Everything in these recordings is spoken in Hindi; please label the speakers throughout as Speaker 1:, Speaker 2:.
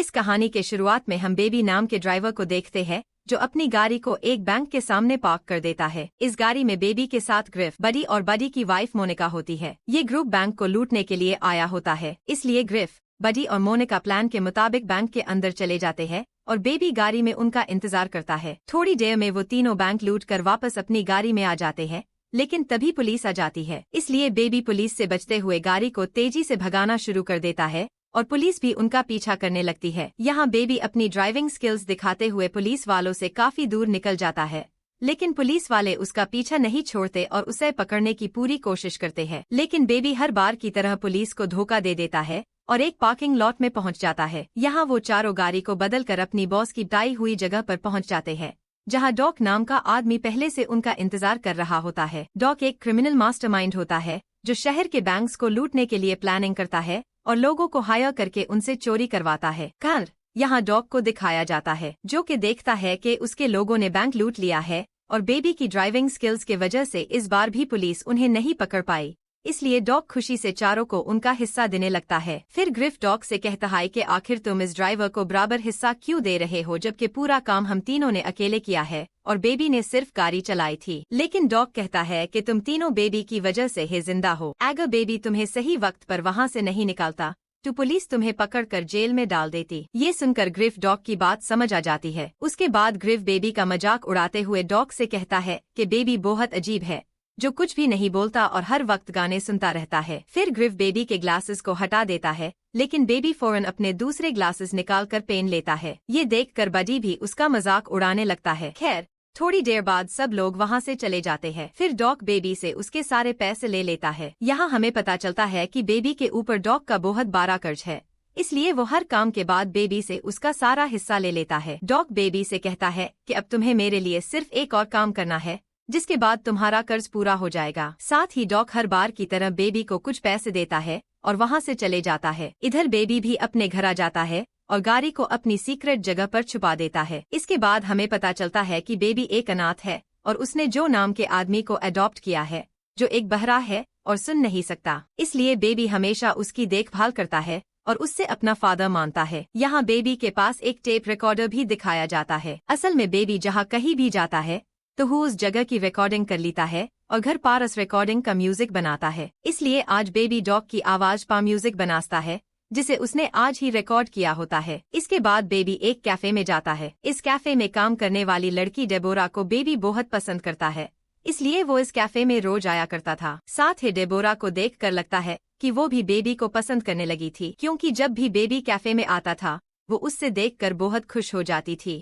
Speaker 1: इस कहानी के शुरुआत में हम बेबी नाम के ड्राइवर को देखते हैं जो अपनी गाड़ी को एक बैंक के सामने पार्क कर देता है। इस गाड़ी में बेबी के साथ ग्रिफ, बडी और बडी की वाइफ मोनिका होती है। ये ग्रुप बैंक को लूटने के लिए आया होता है, इसलिए ग्रिफ, बडी और मोनिका प्लान के मुताबिक बैंक के अंदर चले जाते हैं और बेबी गाड़ी में उनका इंतजार करता है। थोड़ी देर में वो तीनों बैंक लूट कर वापस अपनी गाड़ी में आ जाते हैं, लेकिन तभी पुलिस आ जाती है। इसलिए बेबी पुलिस से बचते हुए गाड़ी को तेजी से भगाना शुरू कर देता है और पुलिस भी उनका पीछा करने लगती है। यहाँ बेबी अपनी ड्राइविंग स्किल्स दिखाते हुए पुलिस वालों से काफी दूर निकल जाता है, लेकिन पुलिस वाले उसका पीछा नहीं छोड़ते और उसे पकड़ने की पूरी कोशिश करते हैं। लेकिन बेबी हर बार की तरह पुलिस को धोखा दे देता है और एक पार्किंग लॉट में पहुंच जाता है। यहाँ वो चारों गाड़ी को बदलकर अपनी बॉस की तय हुई जगह पर पहुंच जाते हैं, जहां डॉक नाम का आदमी पहले से उनका इंतजार कर रहा होता है। डॉक एक क्रिमिनल मास्टरमाइंड होता है जो शहर के बैंक्स को लूटने के लिए प्लानिंग करता है और लोगों को हायर करके उनसे चोरी करवाता है। कार यहाँ डॉग को दिखाया जाता है जो कि देखता है कि उसके लोगों ने बैंक लूट लिया है और बेबी की ड्राइविंग स्किल्स के वजह से इस बार भी पुलिस उन्हें नहीं पकड़ पाई, इसलिए डॉग खुशी से चारों को उनका हिस्सा देने लगता है। फिर ग्रिफ डॉग से कहता है कि आखिर तुम इस ड्राइवर को बराबर हिस्सा क्यों दे रहे हो जबकि पूरा काम हम तीनों ने अकेले किया है और बेबी ने सिर्फ गाड़ी चलाई थी। लेकिन डॉग कहता है कि तुम तीनों बेबी की वजह से ही जिंदा हो। अगर बेबी तुम्हें सही वक्त पर वहाँ से नहीं निकालता तो पुलिस तुम्हें पकड़कर जेल में डाल देती। ये सुनकर ग्रिफ डॉग की बात समझ आ जाती है। उसके बाद ग्रिफ बेबी का मजाक उड़ाते हुए डॉग से कहता है कि बेबी बहुत अजीब है जो कुछ भी नहीं बोलता और हर वक्त गाने सुनता रहता है। फिर ग्रिफ बेबी के ग्लासेस को हटा देता है, लेकिन बेबी फौरन अपने दूसरे ग्लासेस निकालकर पेन लेता है। ये देखकर बडी भी उसका मजाक उड़ाने लगता है। खैर थोड़ी देर बाद सब लोग वहाँ से चले जाते हैं। फिर डॉग बेबी से उसके सारे पैसे ले लेता है। यहाँ हमें पता चलता है कि बेबी के ऊपर डॉग का बहुत बड़ा कर्ज है, इसलिए वो हर काम के बाद बेबी से उसका सारा हिस्सा ले लेता है। डॉग बेबी से कहता है कि अब तुम्हें मेरे लिए सिर्फ एक और काम करना है, जिसके बाद तुम्हारा कर्ज पूरा हो जाएगा। साथ ही डॉग हर बार की तरह बेबी को कुछ पैसे देता है और वहाँ से चले जाता है। इधर बेबी भी अपने घर आ जाता है और गाड़ी को अपनी सीक्रेट जगह पर छुपा देता है। इसके बाद हमें पता चलता है कि बेबी एक अनाथ है और उसने जो नाम के आदमी को अडॉप्ट किया है जो एक बहरा है और सुन नहीं सकता, इसलिए बेबी हमेशा उसकी देखभाल करता है और उससे अपना फादर मानता है। यहाँ बेबी के पास एक टेप रिकॉर्डर भी दिखाया जाता है। असल में बेबी जहाँ कहीं भी जाता है तो वो उस जगह की रिकॉर्डिंग कर लेता है और घर पार उस रिकॉर्डिंग का म्यूजिक बनाता है। इसलिए आज बेबी डॉग की आवाज पर म्यूजिक बनाता है जिसे उसने आज ही रिकॉर्ड किया होता है। इसके बाद बेबी एक कैफे में जाता है। इस कैफे में काम करने वाली लड़की डेबोरा को बेबी बहुत पसंद करता है, इसलिए वो इस कैफे में रोज आया करता था। साथ ही डेबोरा को देखकर लगता है कि वो भी बेबी को पसंद करने लगी थी, क्योंकि जब भी बेबी कैफे में आता था वो उससे देखकर बहुत खुश हो जाती थी।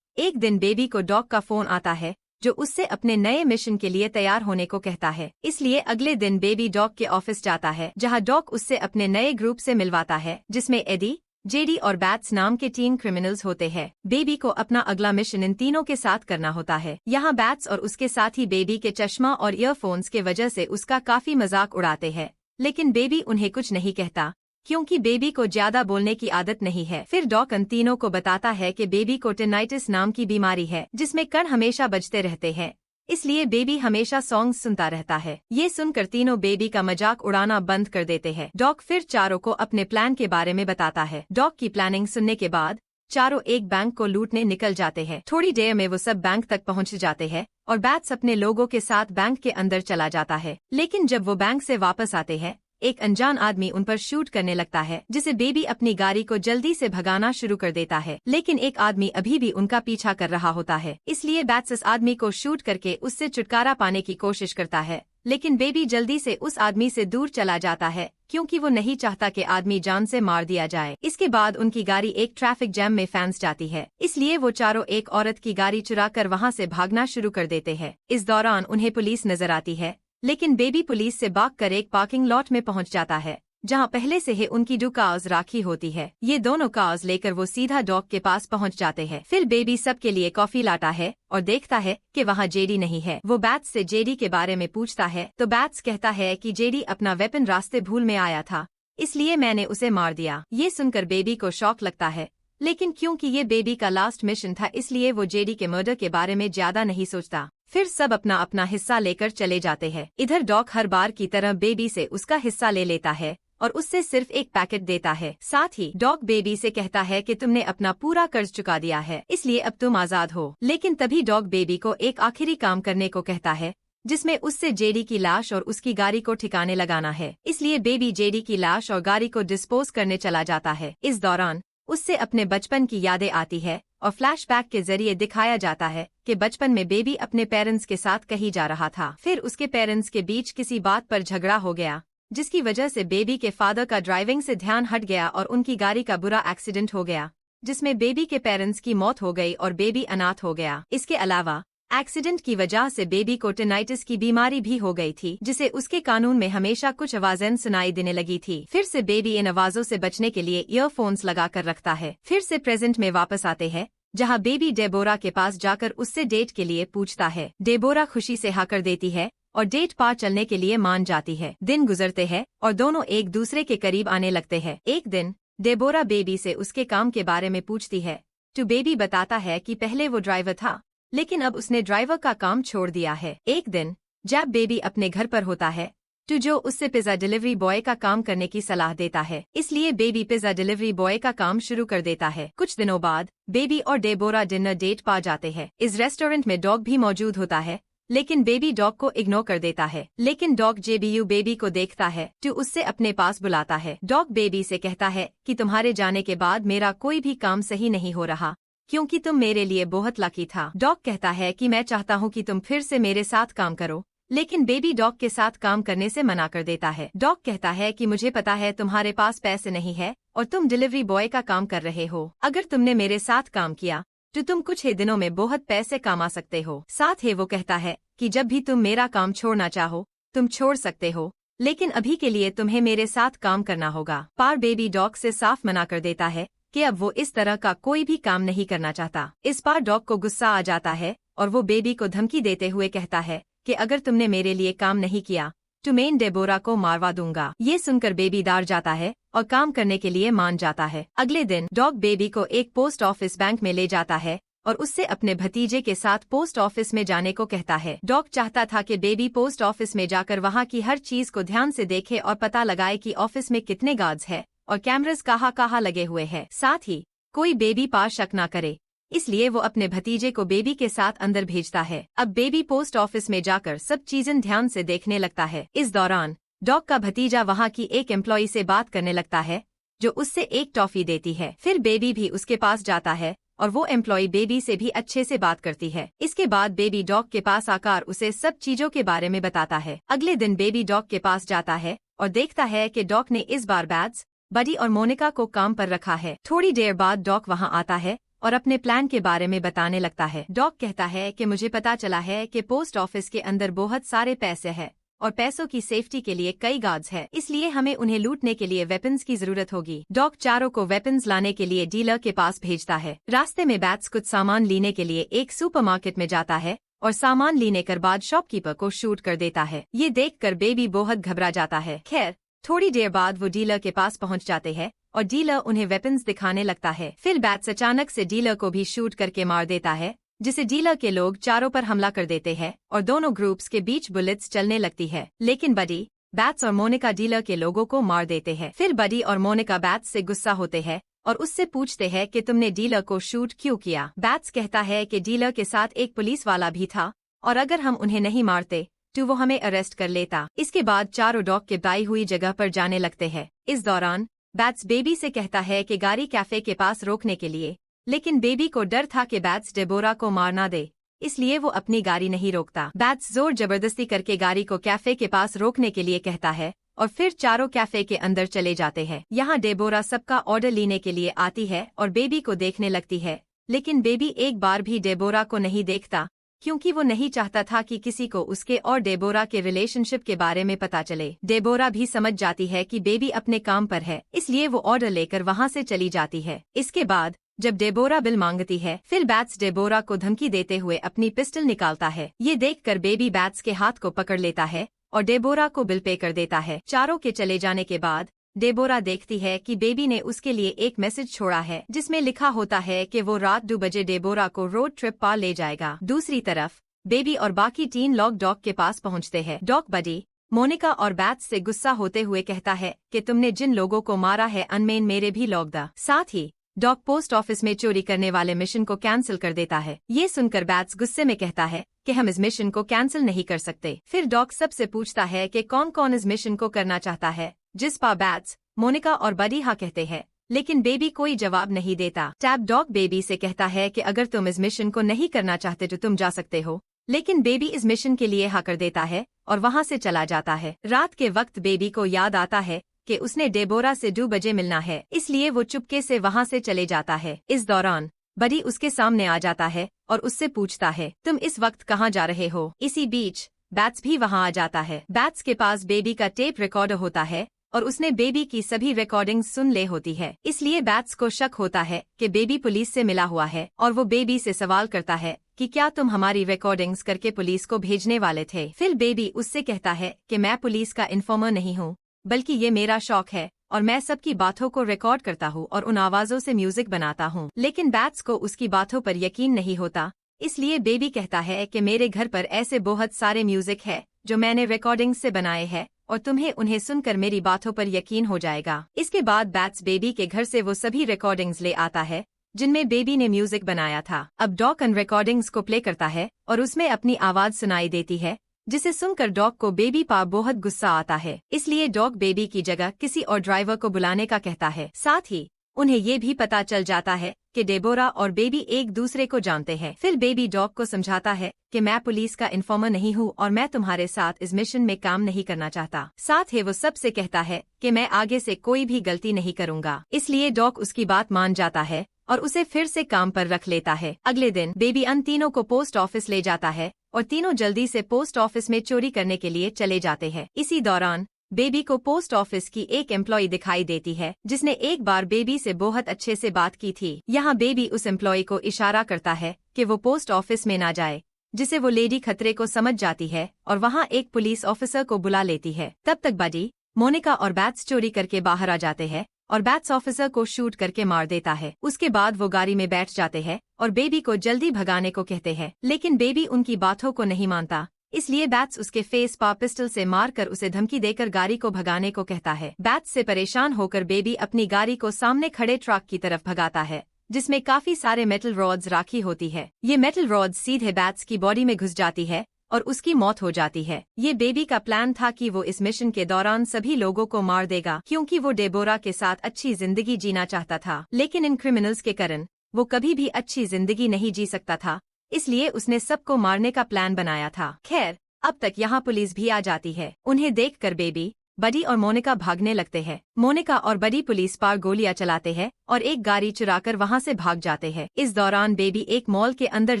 Speaker 1: एक दिन बेबी को डॉग का फोन आता है जो उससे अपने नए मिशन के लिए तैयार होने को कहता है। इसलिए अगले दिन बेबी डॉग के ऑफिस जाता है, जहां डॉग उससे अपने नए ग्रुप से मिलवाता है जिसमें एडी, जेडी और बैट्स नाम के 3 क्रिमिनल्स होते हैं। बेबी को अपना अगला मिशन इन तीनों के साथ करना होता है। यहाँ बैट्स और उसके साथी बेबी के चश्मा और ईयरफोन्स के वजह से उसका काफी मजाक उड़ाते हैं, लेकिन बेबी उन्हें कुछ नहीं कहता क्योंकि बेबी को ज्यादा बोलने की आदत नहीं है। फिर डॉग इन तीनों को बताता है कि बेबी को टिनाइटिस नाम की बीमारी है जिसमें कण हमेशा बजते रहते हैं, इसलिए बेबी हमेशा सॉन्ग सुनता रहता है। ये सुनकर तीनों बेबी का मजाक उड़ाना बंद कर देते हैं। डॉग फिर चारों को अपने प्लान के बारे में बताता है। डॉग की प्लानिंग सुनने के बाद चारों एक बैंक को लूटने निकल जाते हैं। थोड़ी देर में वो सब बैंक तक पहुंच जाते हैं और बैट्स अपने लोगों के साथ बैंक के अंदर चला जाता है। लेकिन जब वो बैंक से वापस आते हैं एक अनजान आदमी उन पर शूट करने लगता है, जिसे बेबी अपनी गाड़ी को जल्दी से भगाना शुरू कर देता है। लेकिन एक आदमी अभी भी उनका पीछा कर रहा होता है, इसलिए बैट्स इस आदमी को शूट करके उससे छुटकारा पाने की कोशिश करता है। लेकिन बेबी जल्दी से उस आदमी से दूर चला जाता है क्योंकि वो नहीं चाहता कि आदमी जान से मार दिया जाए। इसके बाद उनकी गाड़ी एक ट्रैफिक जैम में फंस जाती है, इसलिए वो चारों एक औरत की गाड़ी चुरा कर वहाँ से भागना शुरू कर देते हैं। इस दौरान उन्हें पुलिस नजर आती है, लेकिन बेबी पुलिस से भागकर एक पार्किंग लॉट में पहुंच जाता है जहां पहले से ही उनकी 2 कार्स राखी होती है। ये दोनों कार्स लेकर वो सीधा डॉग के पास पहुंच जाते हैं। फिर बेबी सबके लिए कॉफी लाता है और देखता है कि वहां जेडी नहीं है। वो बैट्स से जेडी के बारे में पूछता है तो बैट्स कहता है कि जेडी अपना वेपन रास्ते भूल में आया था, इसलिए मैंने उसे मार दिया। ये सुनकर बेबी को शौक लगता है, लेकिन क्योंकि ये बेबी का लास्ट मिशन था इसलिए वो जेडी के मर्डर के बारे में ज्यादा नहीं सोचता। फिर सब अपना अपना हिस्सा लेकर चले जाते हैं। इधर डॉग हर बार की तरह बेबी से उसका हिस्सा ले लेता है और उससे सिर्फ एक पैकेट देता है। साथ ही डॉग बेबी से कहता है कि तुमने अपना पूरा कर्ज चुका दिया है, इसलिए अब तुम आजाद हो। लेकिन तभी डॉग बेबी को एक आखिरी काम करने को कहता है, जिसमें उससे जेडी की लाश और उसकी गाड़ी को ठिकाने लगाना है। इसलिए बेबी जेडी की लाश और गाड़ी को डिस्पोज करने चला जाता है। इस दौरान उससे अपने बचपन की यादें आती है और फ्लैशबैक के जरिए दिखाया जाता है कि बचपन में बेबी अपने पेरेंट्स के साथ कहीं जा रहा था। फिर उसके पेरेंट्स के बीच किसी बात पर झगड़ा हो गया, जिसकी वजह से बेबी के फादर का ड्राइविंग से ध्यान हट गया और उनकी गाड़ी का बुरा एक्सीडेंट हो गया, जिसमें बेबी के पेरेंट्स की मौत हो गई और बेबी अनाथ हो गया। इसके अलावा एक्सीडेंट की वजह से बेबी को टेनाइटिस की बीमारी भी हो गई थी, जिसे उसके कानून में हमेशा कुछ आवाजें सुनाई देने लगी थी। फिर से बेबी इन आवाजों से बचने के लिए ईयरफोन्स लगा कर रखता है। फिर से प्रेजेंट में वापस आते हैं, जहां बेबी डेबोरा के पास जाकर उससे डेट के लिए पूछता है। डेबोरा खुशी से हाँ कर देती है और डेट पार चलने के लिए मान जाती है। दिन गुजरते हैं और दोनों एक दूसरे के करीब आने लगते हैं। एक दिन डेबोरा बेबी से उसके काम के बारे में पूछती है, तो बेबी बताता है कि पहले वो ड्राइवर था, लेकिन अब उसने ड्राइवर का काम छोड़ दिया है। एक दिन जब बेबी अपने घर पर होता है, तो जो उससे पिज्जा डिलीवरी बॉय का काम करने की सलाह देता है। इसलिए बेबी पिज्जा डिलीवरी बॉय का काम शुरू कर देता है। कुछ दिनों बाद बेबी और डेबोरा डिनर डेट पा जाते हैं। इस रेस्टोरेंट में डॉग भी मौजूद होता है, लेकिन बेबी डॉग को इग्नोर कर देता है। लेकिन डॉग जेबीयू बेबी को देखता है तो उससे अपने पास बुलाता है। डॉग बेबी से कहता है कि तुम्हारे जाने के बाद मेरा कोई भी काम सही नहीं हो रहा, क्योंकि तुम मेरे लिए बहुत लकी था। डॉग कहता है कि मैं चाहता हूँ कि तुम फिर से मेरे साथ काम करो, लेकिन बेबी डॉग के साथ काम करने से मना कर देता है। डॉग कहता है कि मुझे पता है तुम्हारे पास पैसे नहीं है और तुम डिलीवरी बॉय का काम कर रहे हो। अगर तुमने मेरे साथ काम किया तो तुम कुछ ही दिनों में बहुत पैसे कमा सकते हो। साथ ही वो कहता है कि जब भी तुम मेरा काम छोड़ना चाहो तुम छोड़ सकते हो, लेकिन अभी के लिए तुम्हें मेरे साथ काम करना होगा। पर बेबी डॉग से साफ मना कर देता है कि अब वो इस तरह का कोई भी काम नहीं करना चाहता। इस बार डॉग को गुस्सा आ जाता है और वो बेबी को धमकी देते हुए कहता है कि अगर तुमने मेरे लिए काम नहीं किया तो मैं डेबोरा को मारवा दूंगा। ये सुनकर बेबी डर जाता है और काम करने के लिए मान जाता है। अगले दिन डॉग बेबी को एक पोस्ट ऑफिस बैंक में ले जाता है और उससे अपने भतीजे के साथ पोस्ट ऑफिस में जाने को कहता है। डॉग चाहता था कि बेबी पोस्ट ऑफिस में जाकर वहाँ की हर चीज को ध्यान से देखे और पता लगाए कि ऑफिस में कितने गार्ड्स है और कैमरास कहाँ लगे हुए हैं। साथ ही कोई बेबी पर शक न करे, इसलिए वो अपने भतीजे को बेबी के साथ अंदर भेजता है। अब बेबी पोस्ट ऑफिस में जाकर सब चीजें ध्यान से देखने लगता है। इस दौरान डॉग का भतीजा वहाँ की एक एम्प्लॉई से बात करने लगता है, जो उससे एक टॉफी देती है। फिर बेबी भी उसके पास जाता है और वो एम्प्लॉई बेबी से भी अच्छे से बात करती है। इसके बाद बेबी डॉग के पास आकर उसे सब चीजों के बारे में बताता है। अगले दिन बेबी डॉग के पास जाता है और देखता है कि डॉग ने इस बार बैट्स, बडी और मोनिका को काम पर रखा है। थोड़ी देर बाद डॉग वहाँ आता है और अपने प्लान के बारे में बताने लगता है। डॉग कहता है कि मुझे पता चला है कि पोस्ट ऑफिस के अंदर बहुत सारे पैसे हैं और पैसों की सेफ्टी के लिए कई गार्ड्स हैं, इसलिए हमें उन्हें लूटने के लिए वेपन्स की जरूरत होगी। डॉग चारों को वेपन्स लाने के लिए डीलर के पास भेजता है। रास्ते में बैट्स कुछ सामान लेने के लिए एक सुपरमार्केट में जाता है और सामान लेने के बाद शॉपकीपर को शूट कर देता है। ये देखकर बेबी बहुत घबरा जाता है। खैर थोड़ी देर बाद वो डीलर के पास पहुंच जाते हैं और डीलर उन्हें वेपन्स दिखाने लगता है। फिर बैट्स अचानक से डीलर को भी शूट करके मार देता है, जिसे डीलर के लोग चारों पर हमला कर देते हैं और दोनों ग्रुप्स के बीच बुलेट्स चलने लगती है। लेकिन बडी, बैट्स और मोनिका डीलर के लोगों को मार देते हैं। फिर बडी और मोनिका बैट्स से गुस्सा होते हैं और उससे पूछते हैं कि तुमने डीलर को शूट क्यों किया। बैट्स कहता है कि डीलर के साथ एक पुलिस वाला भी था और अगर हम उन्हें नहीं मारते तो वो हमें अरेस्ट कर लेता। इसके बाद चारों डॉग के बताई हुई जगह पर जाने लगते हैं। इस दौरान बैट्स बेबी से कहता है कि गाड़ी कैफे के पास रोकने के लिए, लेकिन बेबी को डर था कि बैट्स डेबोरा को मार ना दे, इसलिए वो अपनी गाड़ी नहीं रोकता। बैट्स जोर जबरदस्ती करके गाड़ी को कैफे के पास रोकने के लिए कहता है और फिर चारों कैफे के अंदर चले जाते हैं। यहाँ डेबोरा सबका ऑर्डर लेने के लिए आती है और बेबी को देखने लगती है, लेकिन बेबी एक बार भी डेबोरा को नहीं देखता, क्योंकि वो नहीं चाहता था कि किसी को उसके और डेबोरा के रिलेशनशिप के बारे में पता चले। डेबोरा भी समझ जाती है कि बेबी अपने काम पर है, इसलिए वो ऑर्डर लेकर वहाँ से चली जाती है। इसके बाद जब डेबोरा बिल मांगती है, फिर बैट्स डेबोरा को धमकी देते हुए अपनी पिस्टल निकालता है। ये देखकर बेबी बैट्स के हाथ को पकड़ लेता है और डेबोरा को बिल पे कर देता है। चारों के चले जाने के बाद डेबोरा देखती है कि बेबी ने उसके लिए एक मैसेज छोड़ा है, जिसमें लिखा होता है कि वो रात 2 बजे डेबोरा को रोड ट्रिप पर ले जाएगा। दूसरी तरफ बेबी और बाकी 3 लोग डॉग के पास पहुंचते हैं। डॉग, बडी, मोनिका और बैट्स से गुस्सा होते हुए कहता है कि तुमने जिन लोगों को मारा है अनमेन मेरे भी लॉग द। साथ ही डॉग पोस्ट ऑफिस में चोरी करने वाले मिशन को कैंसिल कर देता है। ये सुनकर बैट्स गुस्से में कहता है कि हम इस मिशन को कैंसिल नहीं कर सकते। फिर डॉग सबसे पूछता है कि कौन कौन इस मिशन को करना चाहता है, जिस पर बैट्स, मोनिका और बडी हाँ कहते हैं, लेकिन बेबी कोई जवाब नहीं देता। टैब डॉग बेबी से कहता है कि अगर तुम इस मिशन को नहीं करना चाहते तो तुम जा सकते हो, लेकिन बेबी इस मिशन के लिए हाँ कर देता है और वहाँ से चला जाता है। रात के वक्त बेबी को याद आता है कि उसने डेबोरा से 2 बजे मिलना है, इसलिए वो चुपके से वहाँ से चले जाता है। इस दौरान बडी उसके सामने आ जाता है और उससे पूछता है तुम इस वक्त कहाँ जा रहे हो। इसी बीच बैट्स भी वहाँ आ जाता है। बैट्स के पास बेबी का टेप रिकॉर्डर होता है और उसने बेबी की सभी रिकॉर्डिंग्स सुन ले होती है, इसलिए बैट्स को शक होता है कि बेबी पुलिस से मिला हुआ है और वो बेबी से सवाल करता है कि क्या तुम हमारी रिकॉर्डिंग्स करके पुलिस को भेजने वाले थे। फिर बेबी उससे कहता है कि मैं पुलिस का इन्फॉर्मर नहीं हूँ, बल्कि ये मेरा शौक है और मैं सबकी बातों को रिकॉर्ड करता हूँ और उन आवाजों से म्यूजिक बनाता हूँ। लेकिन बैट्स को उसकी बातों पर यकीन नहीं होता, इसलिए बेबी कहता है कि मेरे घर पर ऐसे बहुत सारे म्यूजिक है जो मैंने रिकॉर्डिंग से बनाए हैं और तुम्हें उन्हें सुनकर मेरी बातों पर यकीन हो जाएगा। इसके बाद बैट्स बेबी के घर से वो सभी रिकॉर्डिंग्स ले आता है जिनमें बेबी ने म्यूजिक बनाया था। अब डॉग उन रिकॉर्डिंग्स को प्ले करता है और उसमें अपनी आवाज सुनाई देती है, जिसे सुनकर डॉग को बेबी पर बहुत गुस्सा आता है, इसलिए डॉग बेबी की जगह किसी और ड्राइवर को बुलाने का कहता है। साथ ही उन्हें ये भी पता चल जाता है कि डेबोरा और बेबी एक दूसरे को जानते हैं। फिर बेबी डॉग को समझाता है कि मैं पुलिस का इन्फॉर्मर नहीं हूँ और मैं तुम्हारे साथ इस मिशन में काम नहीं करना चाहता। साथ ही वो सबसे कहता है कि मैं आगे से कोई भी गलती नहीं करूँगा, इसलिए डॉग उसकी बात मान जाता है और उसे फिर से काम पर रख लेता है। अगले दिन बेबी अन तीनों को पोस्ट ऑफिस ले जाता है और तीनों जल्दी से पोस्ट ऑफिस में चोरी करने के लिए चले जाते हैं। इसी दौरान बेबी को पोस्ट ऑफिस की एक एम्प्लॉय दिखाई देती है जिसने एक बार बेबी से बहुत अच्छे से बात की थी। यहाँ बेबी उस एम्प्लॉय को इशारा करता है कि वो पोस्ट ऑफिस में ना जाए, जिसे वो लेडी खतरे को समझ जाती है और वहाँ एक पुलिस ऑफिसर को बुला लेती है। तब तक बडी, मोनिका और बैट्स चोरी करके बाहर आ जाते हैं और बैट्स ऑफिसर को शूट करके मार देता है। उसके बाद वो गाड़ी में बैठ जाते हैं और बेबी को जल्दी भगाने को कहते हैं, लेकिन बेबी उनकी बातों को नहीं मानता, इसलिए बैट्स उसके फेस पर पिस्टल से मारकर उसे धमकी देकर गाड़ी को भगाने को कहता है। बैट्स से परेशान होकर बेबी अपनी गाड़ी को सामने खड़े ट्रक की तरफ भगाता है, जिसमें काफी सारे मेटल रॉड्स राखी होती है। ये मेटल रॉड्स सीधे बैट्स की बॉडी में घुस जाती है और उसकी मौत हो जाती है। ये बेबी का प्लान था कि वो इस मिशन के दौरान सभी लोगों को मार देगा, क्योंकि वो डेबोरा के साथ अच्छी जिंदगी जीना चाहता था, लेकिन इन क्रिमिनल्स के कारण वो कभी भी अच्छी जिंदगी नहीं जी सकता था, इसलिए उसने सबको मारने का प्लान बनाया था। खैर, अब तक यहाँ पुलिस भी आ जाती है। उन्हें देखकर बेबी, बडी और मोनिका भागने लगते हैं। मोनिका और बडी पुलिस पर गोलियां चलाते हैं और एक गाड़ी चुराकर वहाँ से भाग जाते हैं। इस दौरान बेबी एक मॉल के अंदर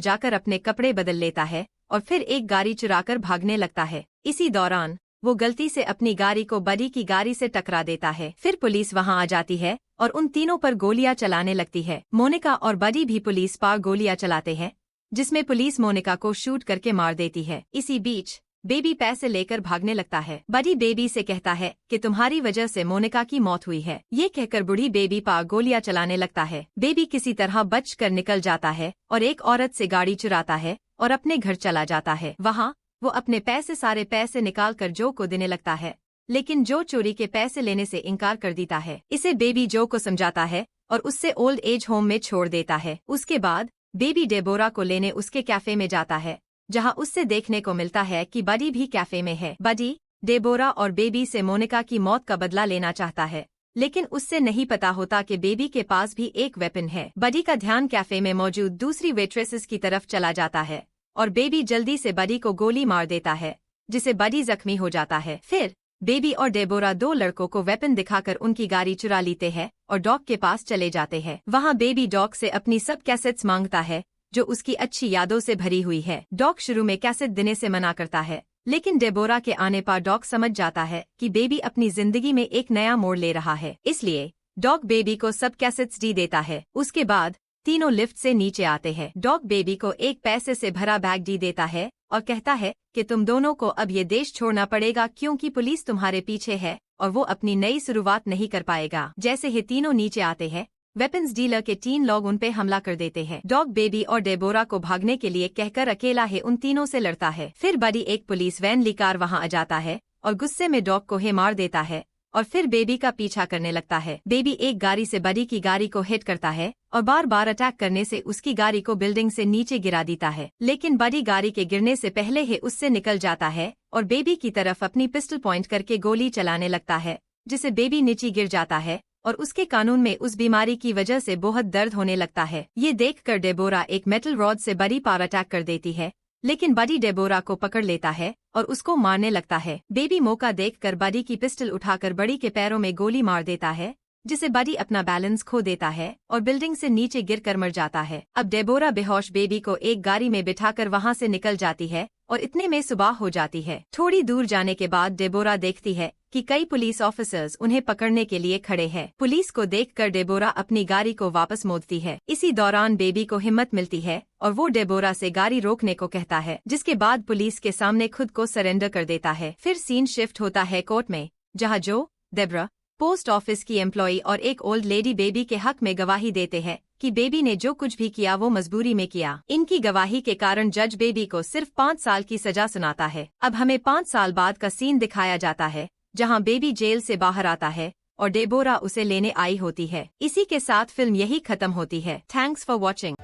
Speaker 1: जाकर अपने कपड़े बदल लेता है और फिर एक गाड़ी चुराकर भागने लगता है। इसी दौरान वो गलती से अपनी गाड़ी को बडी की गाड़ी से टकरा देता है। फिर पुलिस वहाँ आ जाती है और उन तीनों पर गोलियां चलाने लगती है। मोनिका और बडी भी पुलिस पर गोलियां चलाते हैं, जिसमें पुलिस मोनिका को शूट करके मार देती है। इसी बीच बेबी पैसे लेकर भागने लगता है। बडी बेबी से कहता है कि तुम्हारी वजह से मोनिका की मौत हुई है। ये कहकर बूढ़ी बेबी पर गोलियां चलाने लगता है। बेबी किसी तरह बचकर निकल जाता है और एक औरत से गाड़ी चुराता है और अपने घर चला जाता है। वहाँ वो अपने सारे पैसे निकाल कर जो को देने लगता है, लेकिन जो चोरी के पैसे लेने से इनकार कर देता है। इसे बेबी जो को समझाता है और उससे ओल्ड एज होम में छोड़ देता है। उसके बाद बेबी डेबोरा को लेने उसके कैफे में जाता है, जहां उससे देखने को मिलता है कि बडी भी कैफे में है। बडी डेबोरा और बेबी से मोनिका की मौत का बदला लेना चाहता है, लेकिन उससे नहीं पता होता कि बेबी के पास भी एक वेपन है। बडी का ध्यान कैफे में मौजूद दूसरी वेट्रेसेस की तरफ चला जाता है और बेबी जल्दी से बडी को गोली मार देता है, जिसे बडी जख्मी हो जाता है। फिर बेबी और डेबोरा 2 लड़कों को वेपन दिखाकर उनकी गाड़ी चुरा लेते हैं और डॉग के पास चले जाते हैं। वहाँ बेबी डॉग से अपनी सब कैसेट्स मांगता है, जो उसकी अच्छी यादों से भरी हुई है। डॉग शुरू में कैसेट देने से मना करता है, लेकिन डेबोरा के आने पर डॉग समझ जाता है कि बेबी अपनी जिंदगी में एक नया मोड़ ले रहा है, इसलिए डॉग बेबी को सब कैसेट्स दी देता है। उसके बाद तीनों लिफ्ट से नीचे आते हैं। डॉग बेबी को एक पैसे से भरा बैग दी देता है और कहता है कि तुम दोनों को अब ये देश छोड़ना पड़ेगा, क्योंकि पुलिस तुम्हारे पीछे है और वो अपनी नई शुरुआत नहीं कर पाएगा। जैसे ही तीनों नीचे आते हैं, वेपन्स डीलर के 3 लोग उन पे हमला कर देते हैं। डॉग बेबी और डेबोरा को भागने के लिए कहकर अकेला ही उन तीनों से लड़ता है। फिर बडी एक पुलिस वैन लेकर वहां आ जाता है और गुस्से में डॉग को मार देता है और फिर बेबी का पीछा करने लगता है। बेबी एक गाड़ी से बडी की गाड़ी को हिट करता है और बार बार अटैक करने से उसकी गाड़ी को बिल्डिंग से नीचे गिरा देता है, लेकिन बडी गाड़ी के गिरने से पहले ही उससे निकल जाता है और बेबी की तरफ अपनी पिस्टल पॉइंट करके गोली चलाने लगता है, जिसे बेबी नीचे गिर जाता है और उसके कानून में उस बीमारी की वजह से बहुत दर्द होने लगता है। ये देखकर डेबोरा एक मेटल रॉड से बडी पर अटैक कर देती है, लेकिन बडी डेबोरा को पकड़ लेता है और उसको मारने लगता है। बेबी मौका देखकर बडी की पिस्टल उठाकर बडी के पैरों में गोली मार देता है, जिसे बडी अपना बैलेंस खो देता है और बिल्डिंग से नीचे गिरकर मर जाता है। अब डेबोरा बेहोश बेबी को एक गाड़ी में बिठाकर वहां से निकल जाती है और इतने में सुबह हो जाती है। थोड़ी दूर जाने के बाद डेबोरा देखती है कि कई पुलिस ऑफिसर्स उन्हें पकड़ने के लिए खड़े हैं। पुलिस को देखकर डेबोरा अपनी गाड़ी को वापस मोड़ती है। इसी दौरान बेबी को हिम्मत मिलती है और वो डेबोरा से गाड़ी रोकने को कहता है, जिसके बाद पुलिस के सामने खुद को सरेंडर कर देता है। फिर सीन शिफ्ट होता है कोर्ट में, जहाँ जो, डेब्रा, पोस्ट ऑफिस की एम्प्लॉई और एक ओल्ड लेडी बेबी के हक में गवाही देते हैं कि बेबी ने जो कुछ भी किया वो मजबूरी में किया। इनकी गवाही के कारण जज बेबी को सिर्फ 5 साल की सजा सुनाता है। अब हमें 5 साल बाद का सीन दिखाया जाता है, जहां बेबी जेल से बाहर आता है और डेबोरा उसे लेने आई होती है। इसी के साथ फिल्म यही खत्म होती है। Thanks for watching.